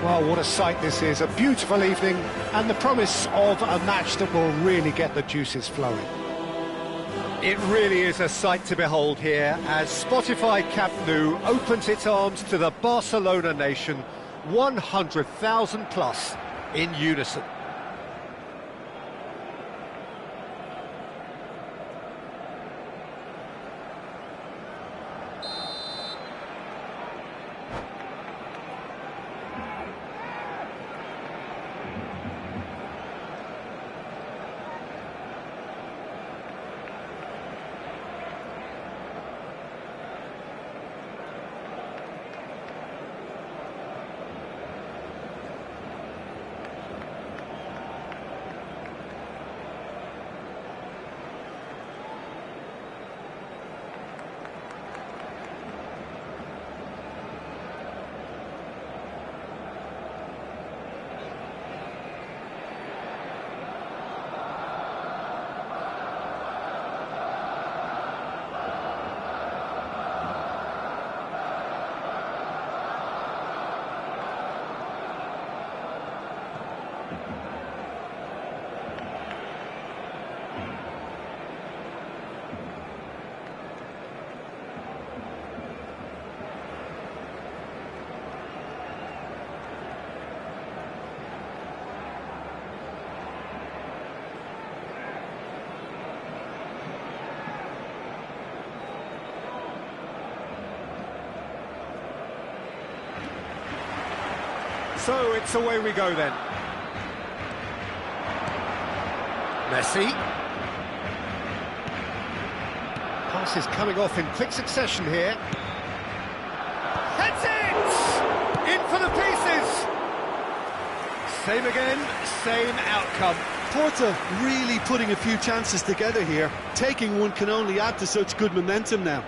Well, what a sight this is, a beautiful evening, and the promise of a match that will really get the juices flowing. It really is a sight to behold here, as Spotify Camp Nou opens its arms to the Barcelona nation, 100,000 plus in unison. So it's away we go then. Messi. Pass is coming off in quick succession here. That's it! In for the pieces! Same again, same outcome. Porto really putting a few chances together here. Taking one can only add to such good momentum now.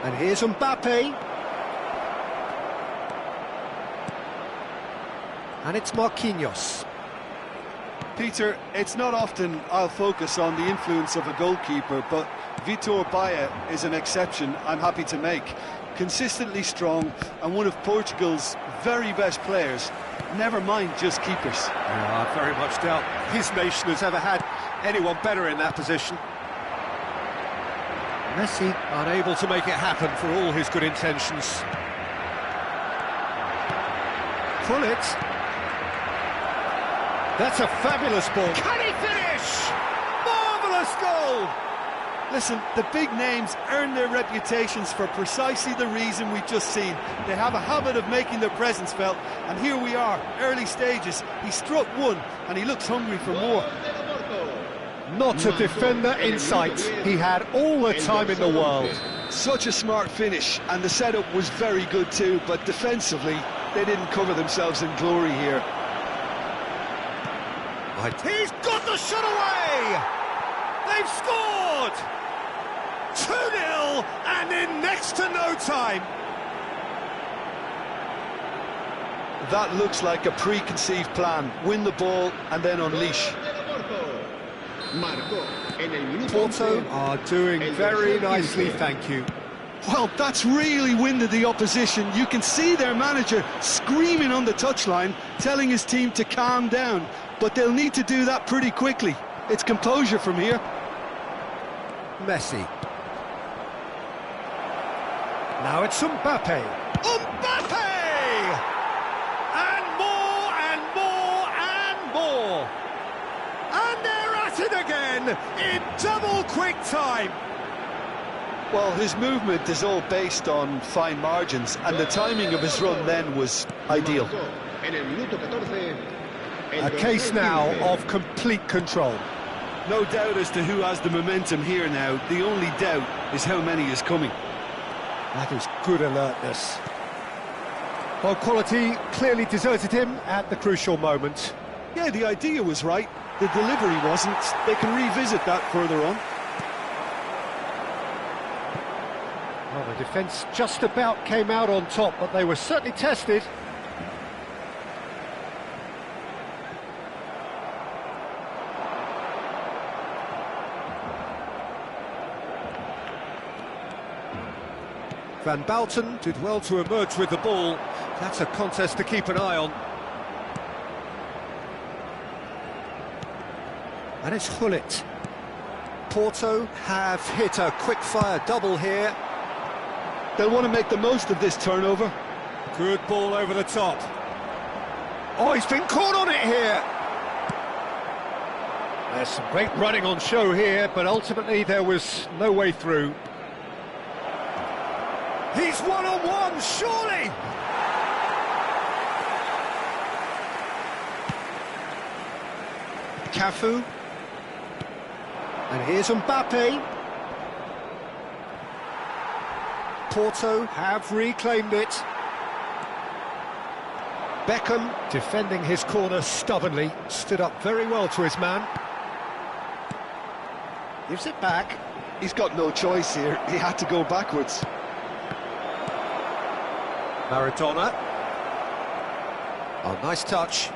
And here's Mbappe. And it's Marquinhos. Peter, it's not often I'll focus on the influence of a goalkeeper, but Vitor Baia is an exception I'm happy to make. Consistently strong and one of Portugal's very best players, never mind just keepers. I very much doubt his nation has ever had anyone better in that position. Messi unable to make it happen for all his good intentions. Pull it. That's a fabulous ball. Can he finish? Marvellous goal! Listen, the big names earn their reputations for precisely the reason we've just seen. They have a habit of making their presence felt, and here we are, early stages. He struck one, and he looks hungry for more. Not a defender in sight. He had all the time in the world. Such a smart finish, and the setup was very good too, but defensively, they didn't cover themselves in glory here. He's got the shot away! They've scored! 2-0, and in next to no time. That looks like a preconceived plan. Win the ball and then unleash. Porto are doing very nicely, thank you. Well, that's really winded the opposition. You can see their manager screaming on the touchline, telling his team to calm down, but they'll need to do that pretty quickly. It's composure from here. Messi. Now it's Mbappe. Mbappe! And more, and more, and more. And they're at it again in double quick time. Well, his movement is all based on fine margins, and the timing of his run then was ideal. A case now of complete control. No doubt as to who has the momentum here now. The only doubt is how many is coming. That is good alertness. Well, quality clearly deserted him at the crucial moment. Yeah, the idea was right. The delivery wasn't. They can revisit that further on. Well, the defence just about came out on top, but they were certainly tested. Van Bouten did well to emerge with the ball. That's a contest to keep an eye on. And it's Gullit. Porto have hit a quick-fire double here. They'll want to make the most of this turnover. Good ball over the top. Oh, he's been caught on it here. There's some great running on show here, but ultimately there was no way through. He's one-on-one, surely! Cafu. And here's Mbappe. Porto have reclaimed it. Beckham, defending his corner stubbornly, stood up very well to his man. Gives it back. He's got no choice here. He had to go backwards. Maradona. Oh, nice touch.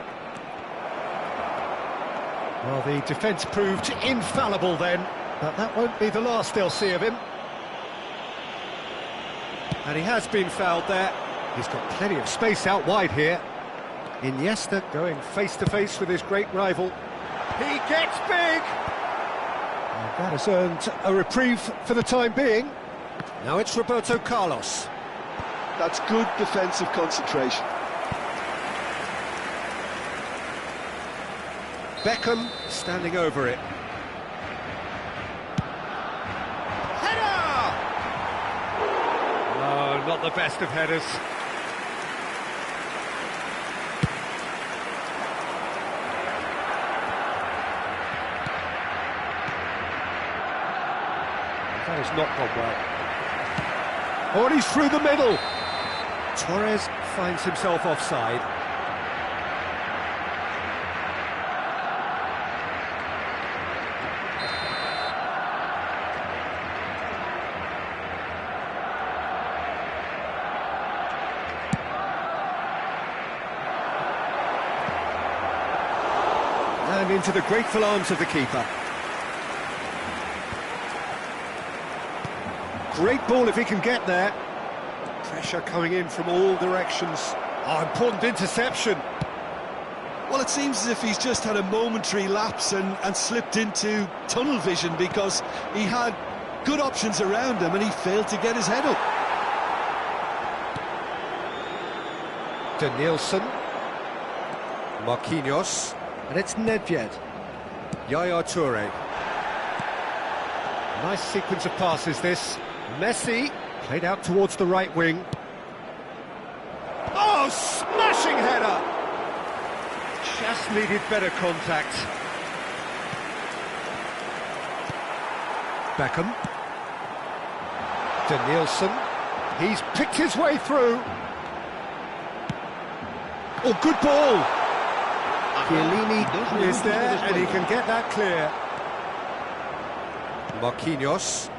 Well, the defence proved infallible then, but that won't be the last they'll see of him. And he has been fouled there. He's got plenty of space out wide here. Iniesta going face-to-face with his great rival. He gets big! And that has earned a reprieve for the time being. Now it's Roberto Carlos. That's good defensive concentration. Beckham standing over it. Header! Oh, not the best of headers. That has not gone well. Oh, and he's through the middle. Torres finds himself offside. And into the grateful arms of the keeper. Great ball if he can get there. Pressure coming in from all directions. Oh, important interception. Well, it seems as if he's just had a momentary lapse and slipped into tunnel vision, because he had good options around him and he failed to get his head up. Danielson. Marquinhos. And it's Nedved. Yaya Toure. Nice sequence of passes this. Messi played out towards the right wing. Oh, smashing header! Just needed better contact. Beckham. Danielson. He's picked his way through. Oh, good ball! Chiellini is there and he can get that clear. Marquinhos.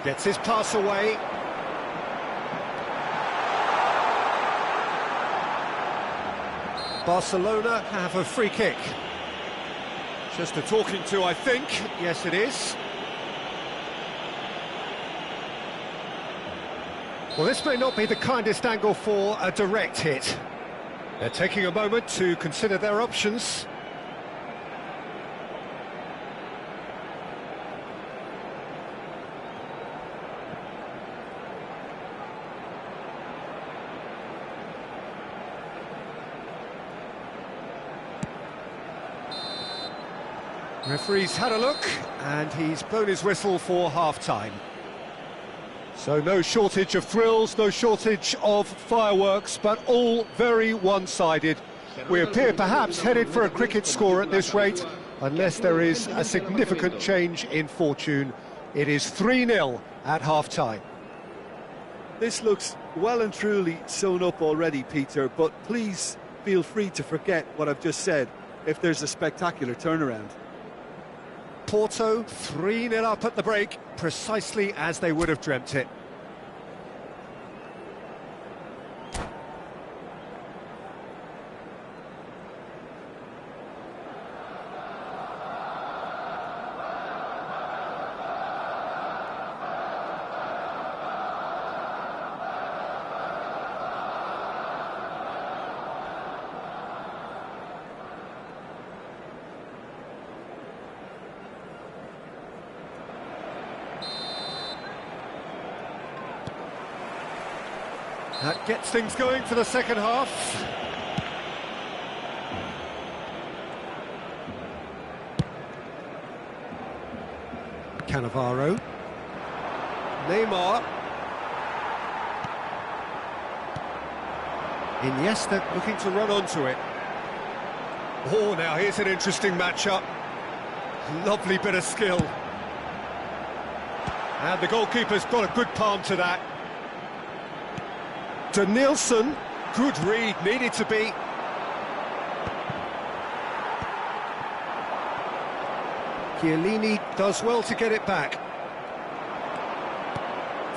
Gets his pass away. Barcelona have a free kick. Just a talking to, I think. Yes, it is. Well, this may not be the kindest angle for a direct hit. They're taking a moment to consider their options. Referee's had a look, and he's blown his whistle for half-time. So no shortage of thrills, no shortage of fireworks, but all very one-sided. We appear perhaps headed for a cricket score at this rate, unless there is a significant change in fortune. It is 3-0 at half-time. This looks well and truly sewn up already, Peter, but please feel free to forget what I've just said if there's a spectacular turnaround. Porto 3-0 up at the break, precisely as they would have dreamt it. That gets things going for the second half. Cannavaro. Neymar. Iniesta looking to run onto it. Oh, now here's an interesting matchup. Lovely bit of skill. And the goalkeeper's got a good palm to that. To Nielsen. Good read, needed to be. Chiellini does well to get it back.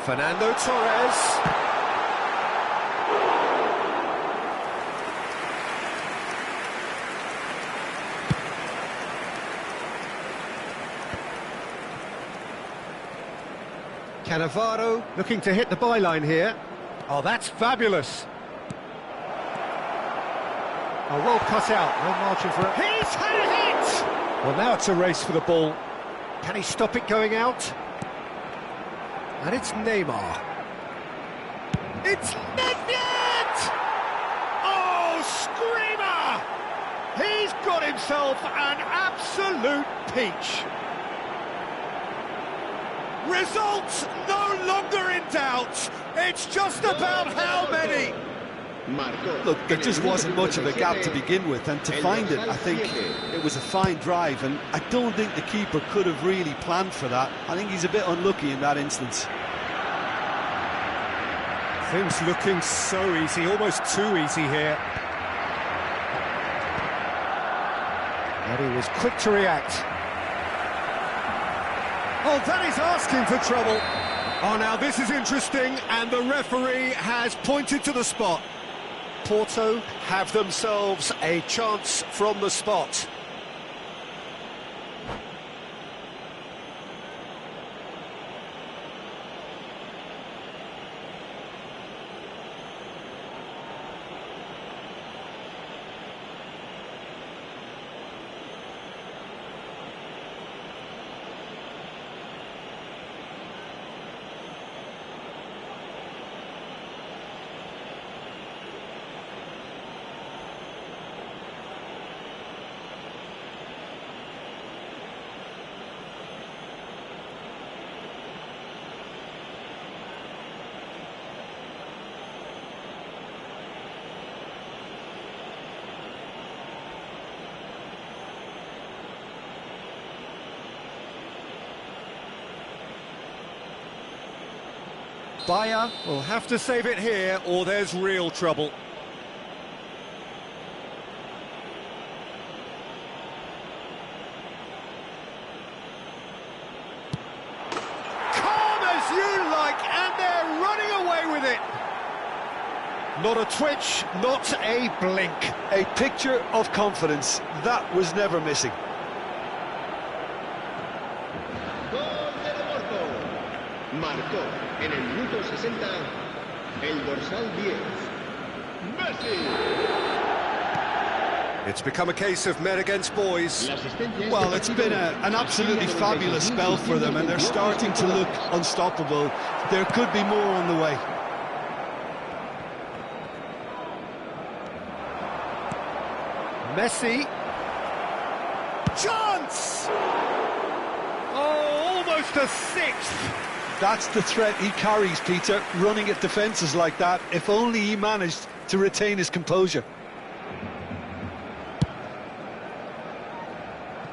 Fernando Torres. Cannavaro looking to hit the byline here. Oh, that's fabulous. Oh, well cut out, no margin for it. He's had it! Well, now it's a race for the ball. Can he stop it going out? And it's Neymar. It's Nedved! Oh, screamer! He's got himself an absolute peach. Results no longer in doubt. It's just about how many. Look, there just wasn't much of a gap to begin with, and to find it, I think it was a fine drive, and I don't think the keeper could have really planned for that. I think he's a bit unlucky in that instance. Things looking so easy, almost too easy here. And he was quick to react. Oh, that is asking for trouble. Oh, now this is interesting, and the referee has pointed to the spot. Porto have themselves a chance from the spot. Bayer will have to save it here, or there's real trouble. Calm as you like, and they're running away with it. Not a twitch, not a blink. A picture of confidence. That was never missing. Marcó en el minuto 60 el dorsal 10, Messi. It's become a case of men against boys. Well, it's been an absolutely fabulous spell for them, and they're starting to look unstoppable. There could be more on the way. Messi. Chance! Oh, almost a sixth. That's the threat he carries, Peter, running at defences like that. If only he managed to retain his composure.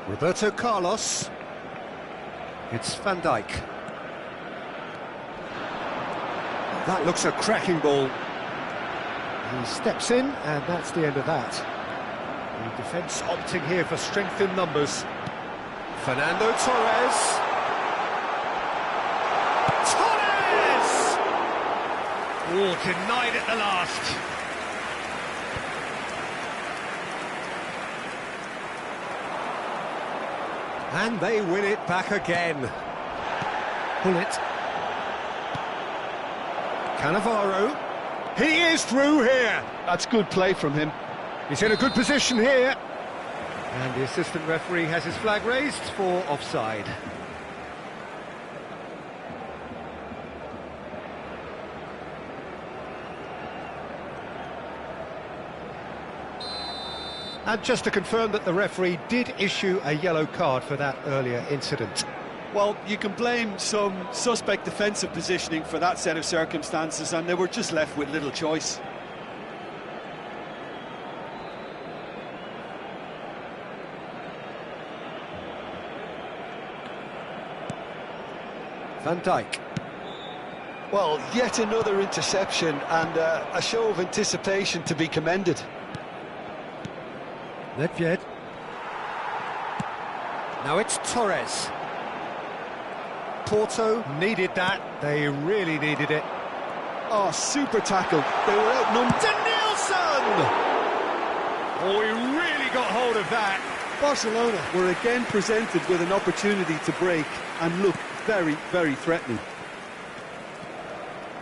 Roberto Carlos. It's Van Dijk. That looks a cracking ball. He steps in, and that's the end of that. The defence opting here for strength in numbers. Fernando Torres. Oh, denied at the last. And they win it back again. Pull it. Cannavaro. He is through here. That's good play from him. He's in a good position here. And the assistant referee has his flag raised for offside. And just to confirm that the referee did issue a yellow card for that earlier incident. Well, you can blame some suspect defensive positioning for that set of circumstances, and they were just left with little choice. Van Dijk. Well, yet another interception, and a show of anticipation to be commended. Nedved. Now it's Torres. Porto needed that. They really needed it. Oh, super tackle. They were outnumbered. Danielson! Oh, he really got hold of that. Barcelona were again presented with an opportunity to break and look very, very threatening.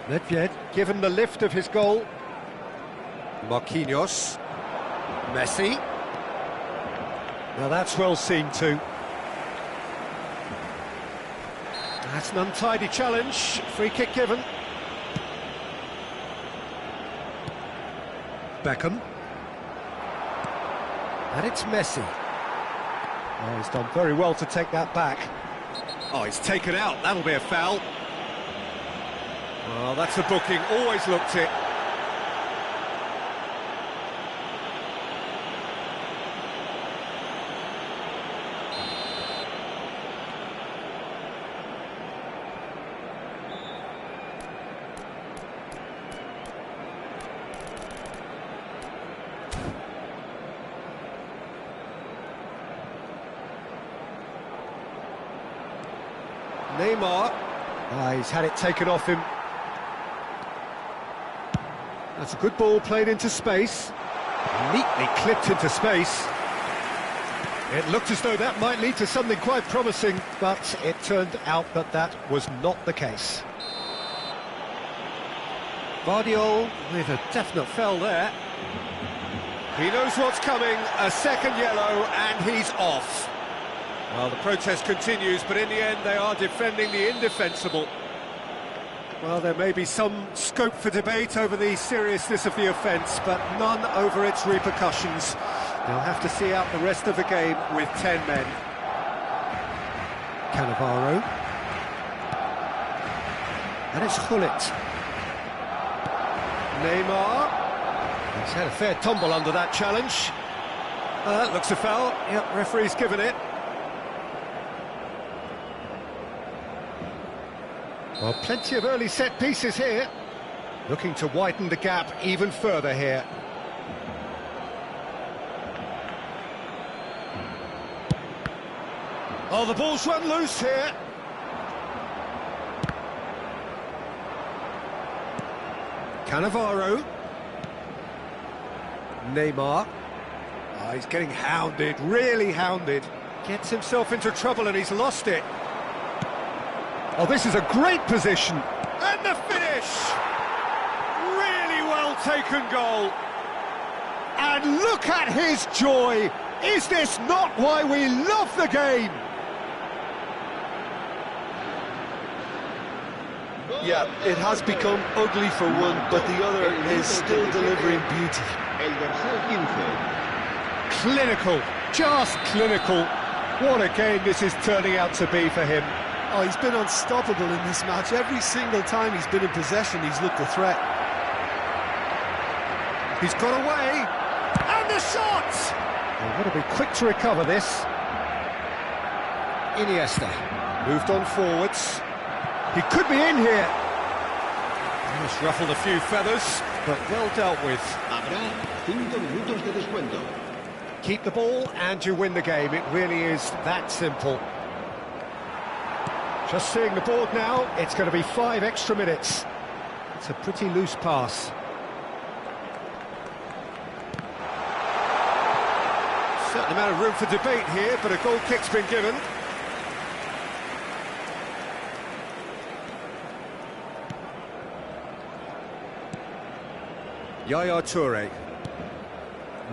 Nedved, given the lift of his goal. Marquinhos. Messi. Now that's well seen too. That's an untidy challenge. Free kick given. Beckham. And it's Messi. Oh, he's done very well to take that back. Oh, he's taken out. That'll be a foul. Well, that's a booking. Always looked it. Neymar. He's had it taken off him. That's a good ball played into space. Neatly clipped into space. It looked as though that might lead to something quite promising, but it turned out that that was not the case. Guardiola with a definite foul there. He knows what's coming, a second yellow, and he's off. Well, the protest continues, but in the end they are defending the indefensible. Well, there may be some scope for debate over the seriousness of the offence, but none over its repercussions. They'll have to see out the rest of the game with 10 men. Cannavaro. And it's Gullit. Neymar. He's had a fair tumble under that challenge. That looks a foul. Yep, referee's given it. Well, plenty of early set pieces here. Looking to widen the gap even further here. Oh, the ball's run loose here. Cannavaro. Neymar. Oh, he's getting hounded, really hounded. Gets himself into trouble and he's lost it. Oh, this is a great position. And the finish! Really well taken goal. And look at his joy. Is this not why we love the game? Yeah, it has become ugly for one, but the other is still delivering beauty. El dorsal 15. Clinical, just clinical. What a game this is turning out to be for him. Oh, he's been unstoppable in this match. Every single time he's been in possession, he's looked a threat. He's got away. And the shot! Well, got to be quick to recover this. Iniesta moved on forwards. He could be in here. Almost ruffled a few feathers, but well dealt with. Habrá 5 minutos de descuento. Keep the ball and you win the game. It really is that simple. Just seeing the board now, it's going to be 5 extra minutes. It's a pretty loose pass. Certain amount of room for debate here, but a goal kick's been given. Yaya Toure.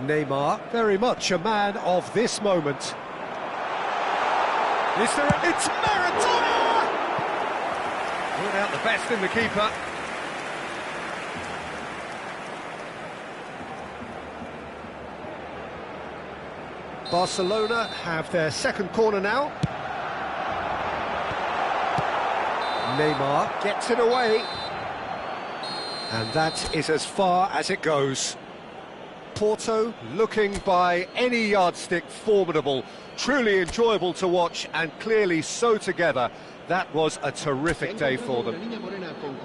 Neymar, very much a man of this moment. Is there it's Maradona! Brought out the best in the keeper. Barcelona have their second corner now. Neymar gets it away. And that is as far as it goes. Porto looking by any yardstick formidable, truly enjoyable to watch and clearly so together. That was a terrific day for them.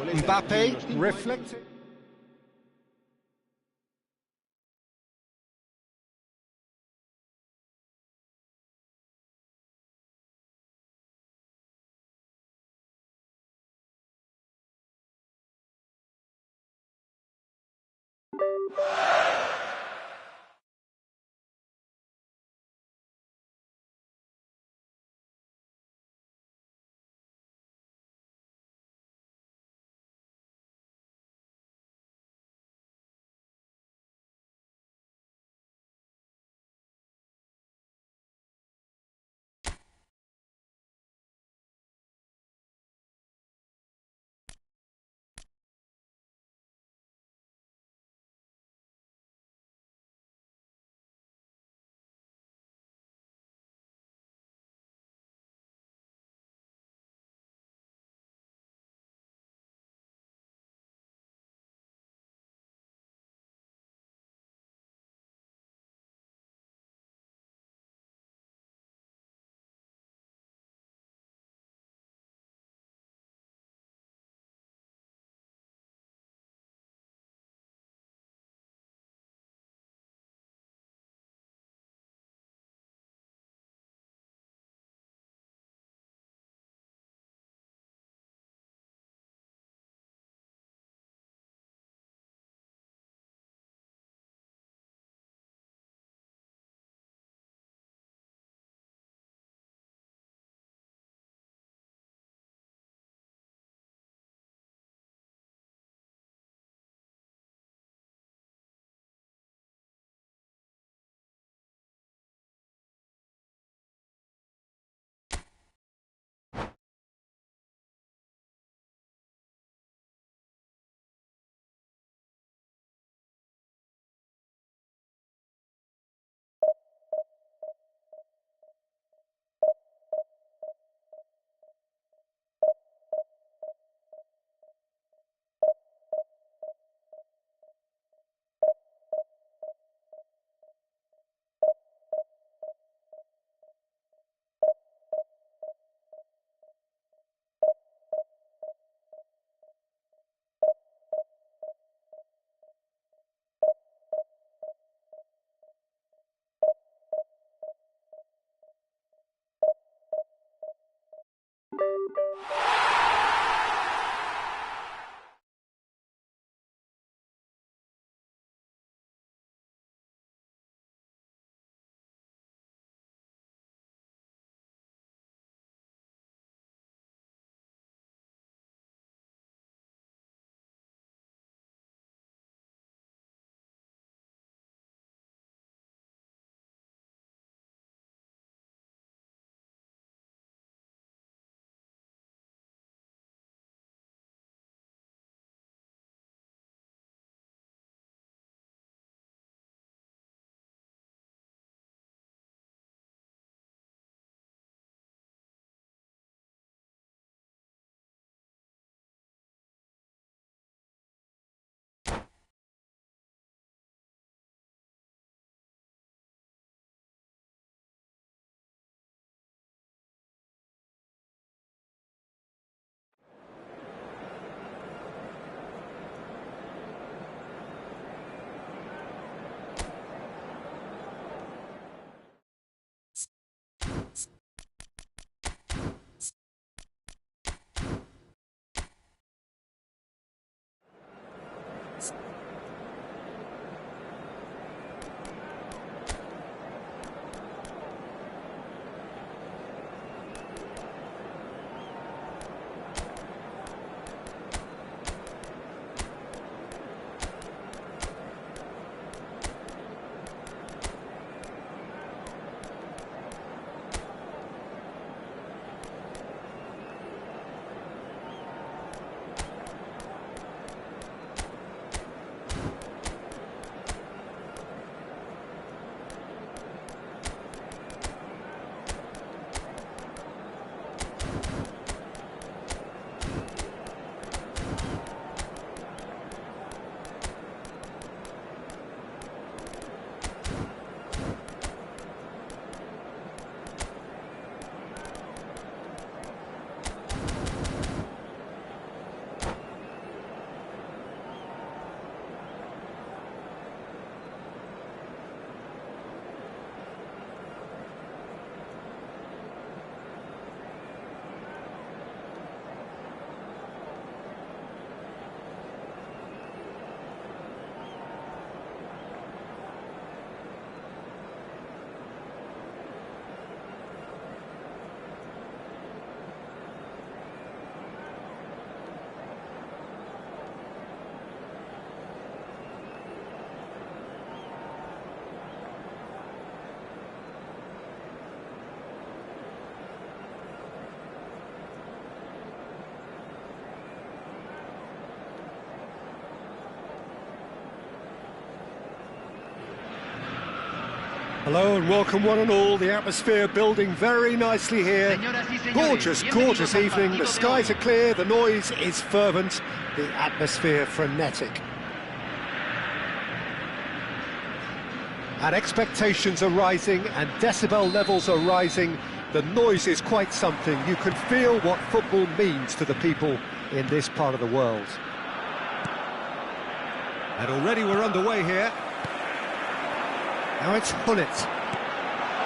Mbappe reflecting. Hello and welcome one and all. The atmosphere building very nicely here. Gorgeous, gorgeous evening. The skies are clear, the noise is fervent, the atmosphere frenetic. And expectations are rising and decibel levels are rising. The noise is quite something. You can feel what football means to the people in this part of the world. And already we're underway here. Now it's Gullit.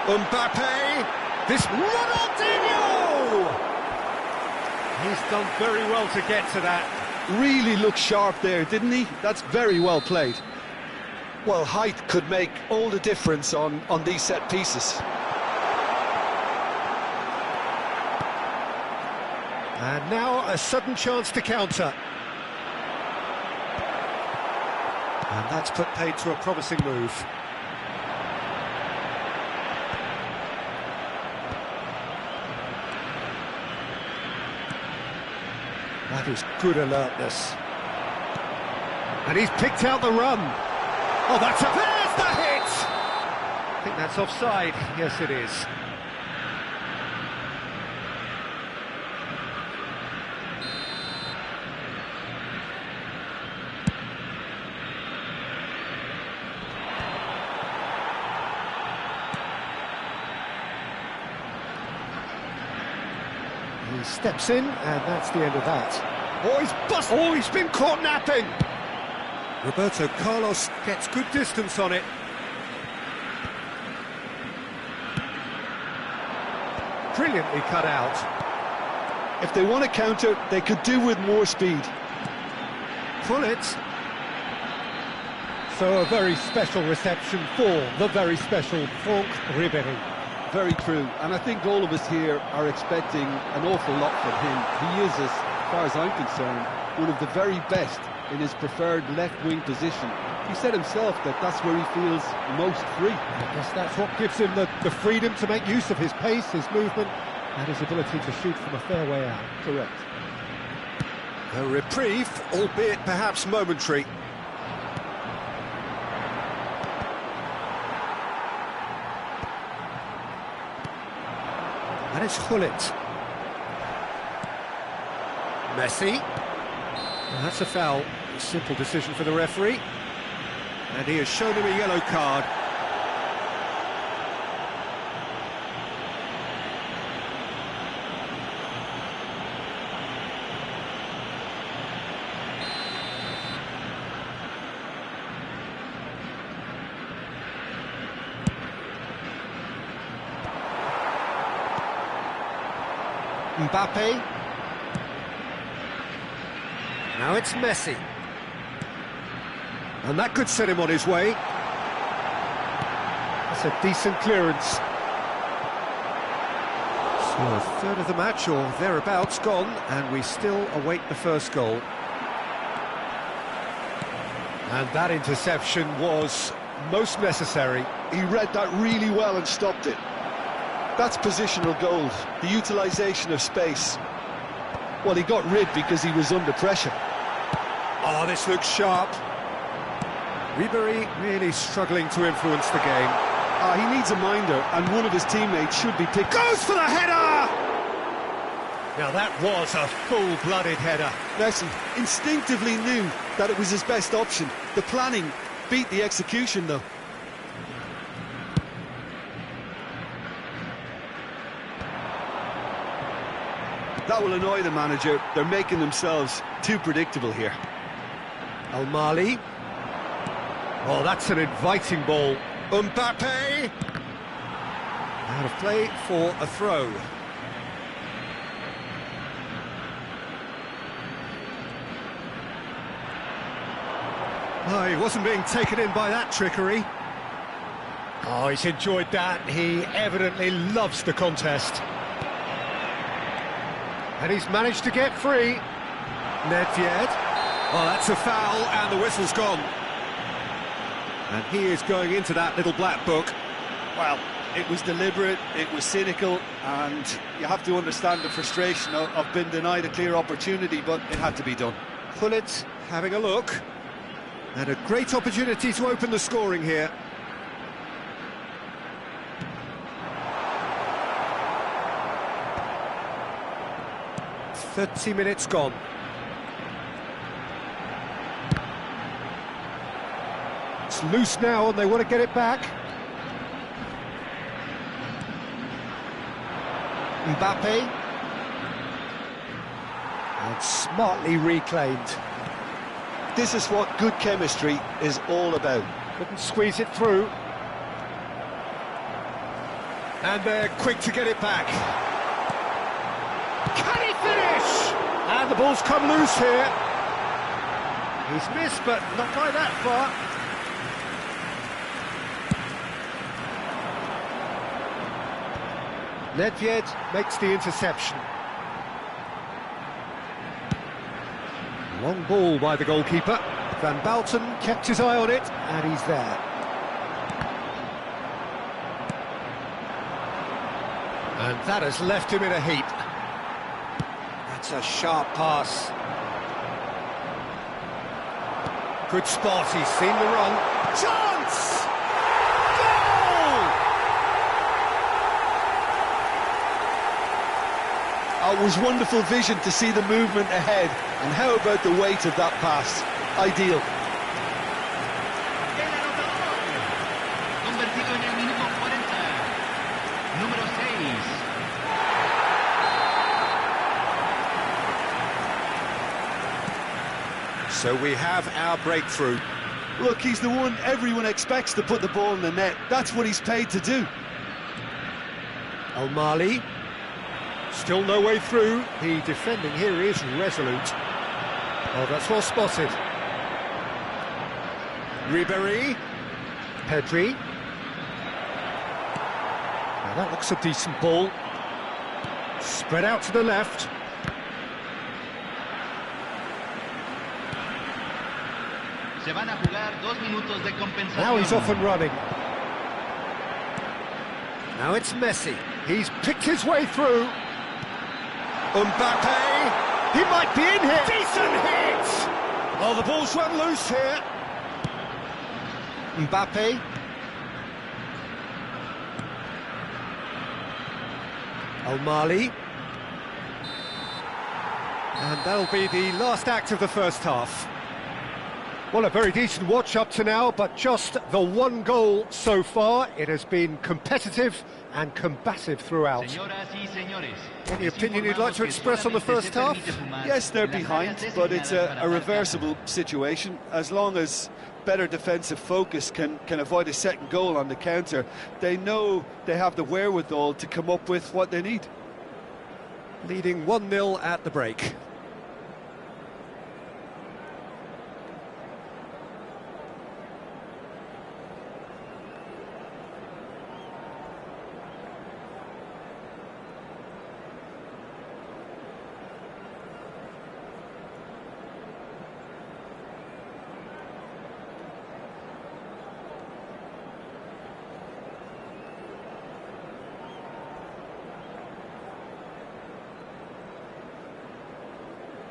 Mbappe! This Ronaldinho! He's done very well to get to that. Really looked sharp there, didn't he? That's very well played. Well, height could make all the difference on these set pieces. And now a sudden chance to counter. And that's put paid to a promising move. That is good alertness. And he's picked out the run. Oh, there's the hit! I think that's offside. Yes, it is. He steps in, and that's the end of that. Oh, he's busted! Oh, he's been caught napping! Roberto Carlos gets good distance on it. Brilliantly cut out. If they want to counter, they could do with more speed. Gullit. So a very special reception for the very special Franck Ribéry. Very true, and I think all of us here are expecting an awful lot from him. He is, as far as I'm concerned, one of the very best in his preferred left-wing position. He said himself that that's where he feels most free. I guess that's what gives him the freedom to make use of his pace, his movement, and his ability to shoot from a fair way out. Correct. A reprieve, albeit perhaps momentary. And it's Gullit. Messi. And that's a foul. A simple decision for the referee. And he has shown him a yellow card. Mbappe. Now it's Messi. And that could set him on his way. That's a decent clearance. So a third of the match, or thereabouts, gone, and we still await the first goal. And that interception was most necessary. He read that really well and stopped it. That's positional goals, the utilisation of space. Well, he got rid because he was under pressure. Oh, this looks sharp. Ribéry really struggling to influence the game. He needs a minder, and one of his teammates should be picked. Goes for the header! Now that was a full-blooded header. Messi instinctively knew that it was his best option. The planning beat the execution, though. That will annoy the manager. They're making themselves too predictable here. Al-Mali. Oh, that's an inviting ball. Mbappe! Out of play for a throw. Oh, he wasn't being taken in by that trickery. Oh, he's enjoyed that. He evidently loves the contest. And he's managed to get free. Nedved. Oh, that's a foul, and the whistle's gone. And he is going into that little black book. Well, it was deliberate, it was cynical, and you have to understand the frustration of being denied a clear opportunity, but it had to be done. Gullit having a look. And a great opportunity to open the scoring here. 30 minutes gone. It's loose now and they want to get it back. Mbappe. And smartly reclaimed. This is what good chemistry is all about. Couldn't squeeze it through. And they're quick to get it back. Can he finish? And the ball's come loose here. He's missed, but not by that far. Nedved makes the interception. Long ball by the goalkeeper. Van Balten kept his eye on it, and he's there. And that has left him in a heap. That's a sharp pass. Good spot, he's seen the run. Chance! It was wonderful vision to see the movement ahead, and how about the weight of that pass? Ideal. Convertido en el minuto 40. Número 6. So we have our breakthrough. Look, he's the one everyone expects to put the ball in the net. That's what he's paid to do. Al-Mali. Still no way through. The defending here is resolute. Oh, that's well spotted. Ribéry. Pedri. Now that looks a decent ball. Spread out to the left. Se van a jugar 2 minutos de compensación. Now he's off and running. Now it's Messi. He's picked his way through. Mbappe. He might be in here. Decent hit! Oh, the ball's run loose here. Mbappe. Al-Mali. And that'll be the last act of the first half. Well, a very decent watch up to now, but just the one goal so far. It has been competitive and combative throughout. Any opinion you'd like to express on the first half? Yes, they're behind, but it's a reversible situation. As long as better defensive focus can avoid a second goal on the counter, they know they have the wherewithal to come up with what they need. Leading 1-0 at the break.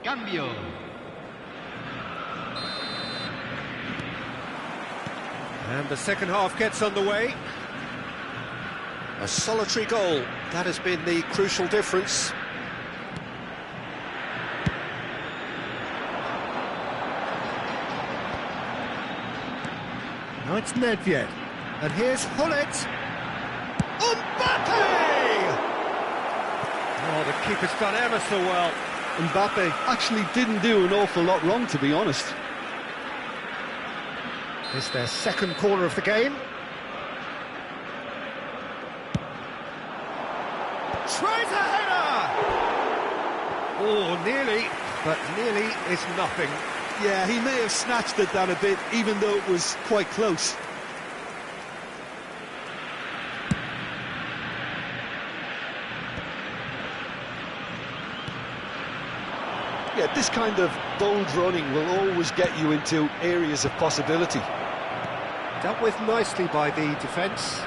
Cambio. And the second half gets underway. A solitary goal, that has been the crucial difference. Now it's Nedved, and here's Hullet. Mbappe! Oh, the keeper's done ever so well. Mbappe actually didn't do an awful lot wrong, to be honest. It's their second corner of the game. Tries a header! Oh, nearly, but nearly is nothing. Yeah, he may have snatched it down a bit, even though it was quite close. Yeah, this kind of bold running will always get you into areas of possibility. Dealt with nicely by the defence.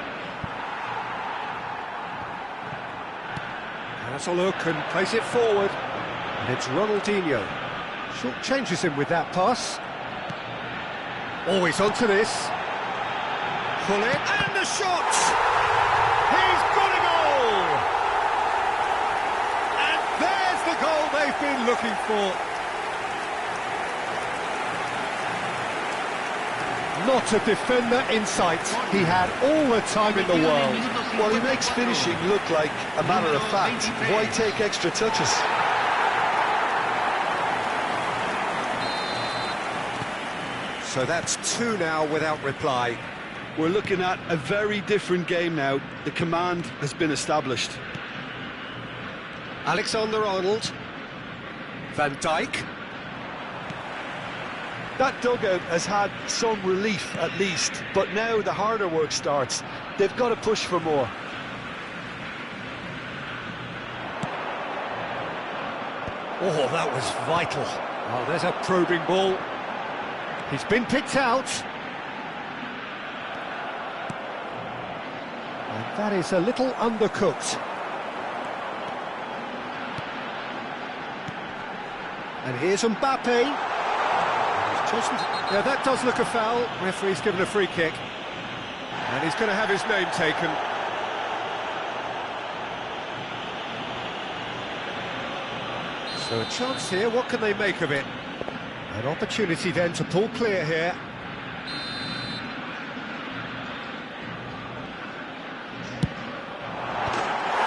Has a look and plays it forward. And it's Ronaldinho. Short changes him with that pass. Always onto this. Pull it, and the shot! He's got a goal! And there's the goal they've been looking for. Not a defender in sight. He had all the time in the world. Well, he makes finishing look like a matter of fact. Why take extra touches? So that's 2 now without reply. We're looking at a very different game now. The command has been established. Alexander-Arnold. Van Dijk. That dugout has had some relief at least, but now the harder work starts. They've got to push for more. Oh, that was vital. Oh, there's a probing ball. He's been picked out. And that is a little undercooked. And here's Mbappe. Yeah, that does look a foul. Referee's given a free kick. And he's going to have his name taken. So a chance here, what can they make of it? An opportunity then to pull clear here.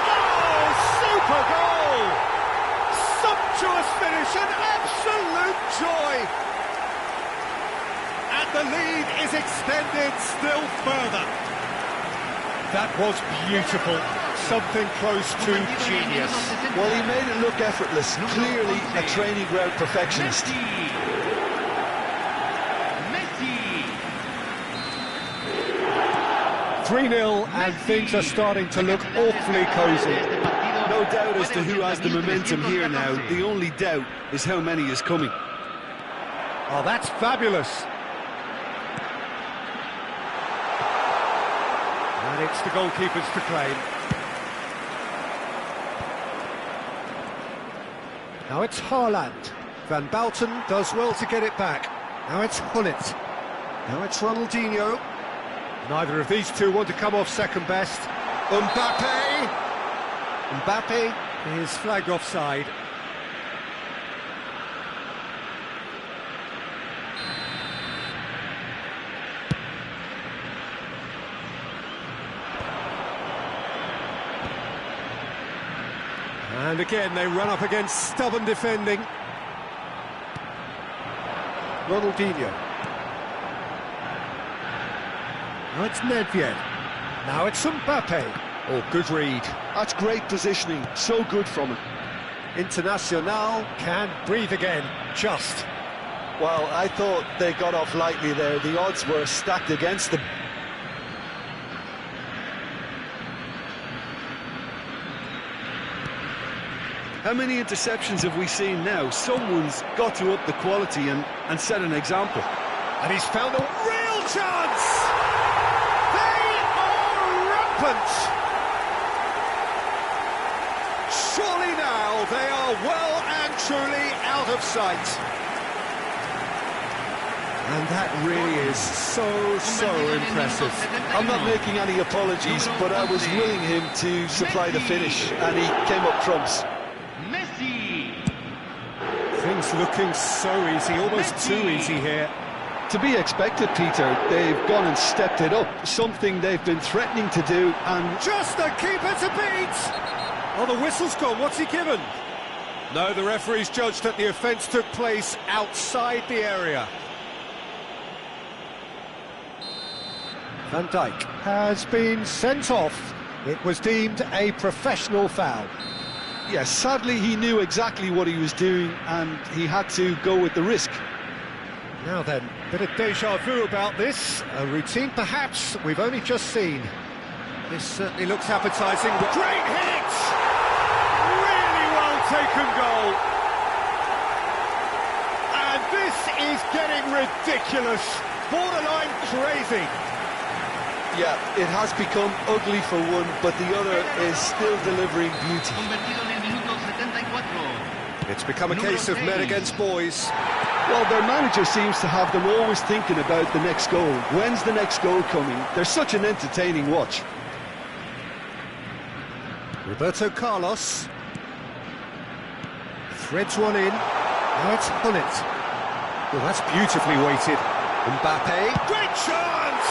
Oh, super goal! Sumptuous finish, an absolute joy! And the lead is extended still further. That was beautiful. Something close to genius. Well, he made it look effortless. Clearly a training ground perfectionist. 3-0 and things are starting to look awfully cosy. No doubt as to who has the momentum here now. The only doubt is how many is coming. Oh, that's fabulous. And it's the goalkeepers to claim. Now it's Haaland. Van Bouten does well to get it back. Now it's Gullit. Now it's Ronaldinho. Neither of these two want to come off second best. Mbappe! Mbappe is flagged offside. And again, they run up against stubborn defending. Ronaldinho. Now it's Nedved. Now it's Mbappe. Oh, good read. That's great positioning. So good from him. Internacional can breathe again. Just. Well, I thought they got off lightly there. The odds were stacked against them. How many interceptions have we seen now? Someone's got to up the quality and set an example. And he's found a real chance! They are rampant! Surely now they are well and truly out of sight. And that really is so impressive. I'm not making any apologies, but I was willing him to supply the finish, and he came up trumps. Things looking so easy, almost too easy here. To be expected, Peter. They've gone and stepped it up, something they've been threatening to do, and... Just the keeper to beat! Oh, the whistle's gone, what's he given? No, the referee's judged that the offence took place outside the area. Van Dijk has been sent off. It was deemed a professional foul. Yes, sadly he knew exactly what he was doing and he had to go with the risk. Now then, bit of déjà vu about this. A routine perhaps we've only just seen. This certainly looks appetising. Great hit! Really well taken goal. And this is getting ridiculous. Borderline crazy. Yeah, it has become ugly for one, but the other is still delivering beauty. It's become a case of men against boys. Well, their manager seems to have them always thinking about the next goal. When's the next goal coming? They're such an entertaining watch. Roberto Carlos. Threads one in. Now it's Hullet. Well, that's beautifully weighted. Mbappe. Great chance!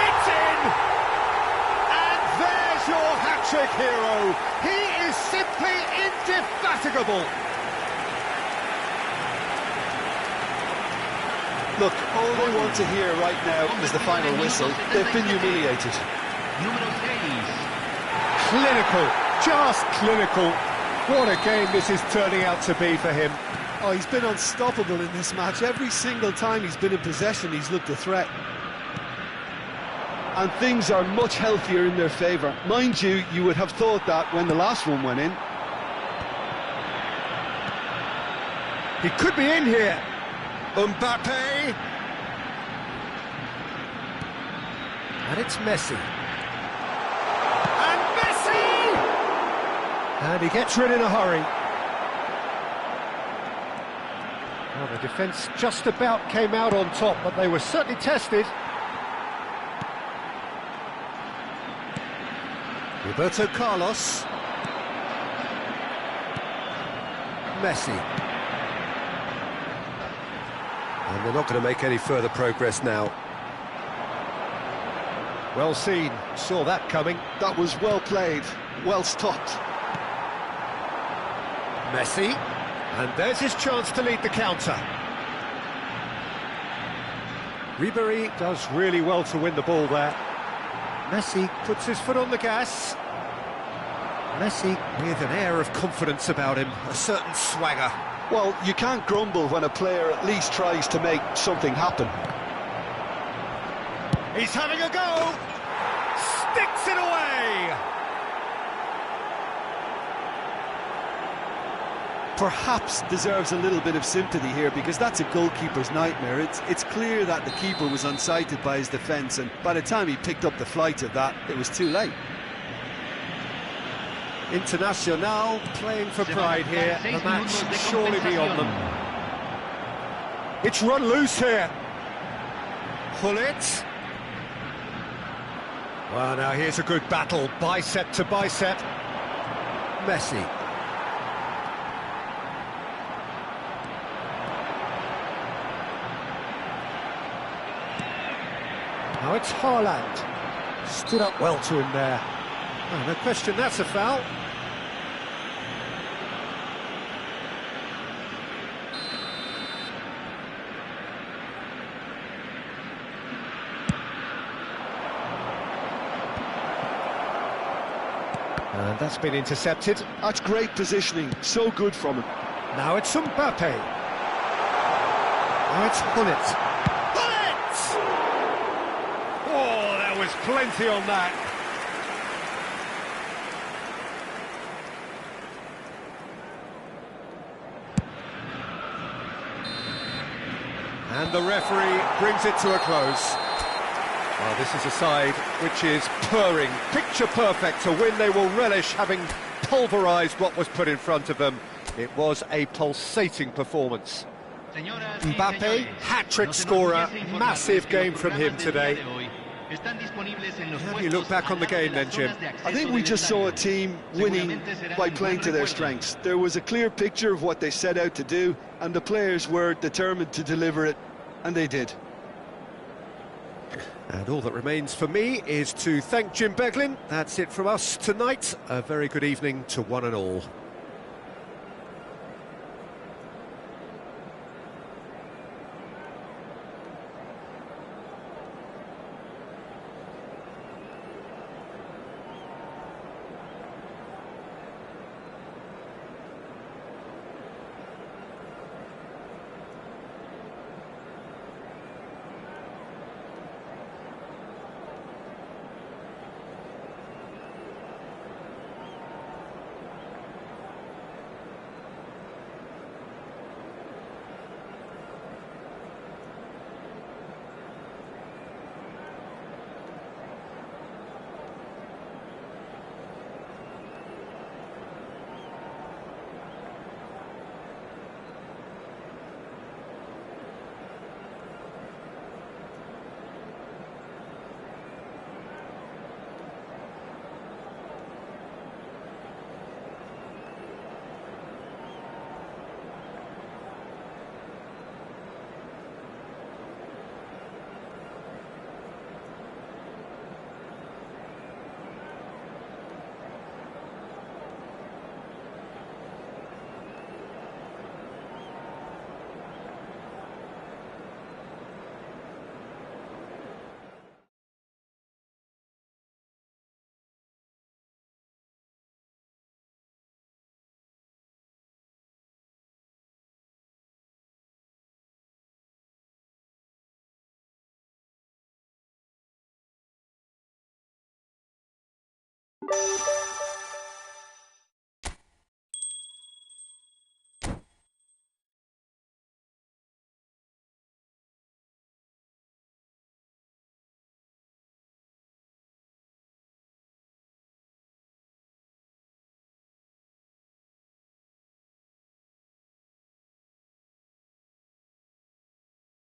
It's in! And there's your hat-trick hero. He is simply indefatigable. Look, all they want to hear right now is the final whistle. They've been humiliated. Clinical, just clinical. What a game this is turning out to be for him. Oh, he's been unstoppable in this match. Every single time he's been in possession, he's looked a threat. And things are much healthier in their favour. Mind you, you would have thought that when the last one went in. He could be in here. Mbappe. And it's Messi. And Messi! And he gets rid in a hurry. Well, the defence just about came out on top, but they were certainly tested. Roberto Carlos. Messi. And they're not going to make any further progress now. Well seen, saw that coming. That was well played, well stopped. Messi, and there's his chance to lead the counter. Ribéry does really well to win the ball there. Messi puts his foot on the gas. Messi with an air of confidence about him, a certain swagger. Well, you can't grumble when a player at least tries to make something happen. He's having a go! Sticks it away! Perhaps deserves a little bit of sympathy here, because that's a goalkeeper's nightmare. It's clear that the keeper was unsighted by his defence, and by the time he picked up the flight of that, it was too late. Internacional playing for pride here, the match surely beyond them. It's run loose here. Hullet. Well, now here's a good battle, bicep to bicep. Messi. Now it's Haaland. Stood up well to him there. Oh, no question, that's a foul. And that's been intercepted. That's great positioning, so good from him. Now it's Mbappe. Now it's Hullet. Hullet! Oh, there was plenty on that. And the referee brings it to a close. Well, this is a side which is purring, picture perfect, a win they will relish, having pulverised what was put in front of them. It was a pulsating performance. Mbappe, hat-trick scorer, massive game from him today. How do you look back on the game then, Jim? I think we just saw a team winning by playing to their strengths. There was a clear picture of what they set out to do, and the players were determined to deliver it, and they did. And all that remains for me is to thank Jim Beglin. That's it from us tonight. A very good evening to one and all.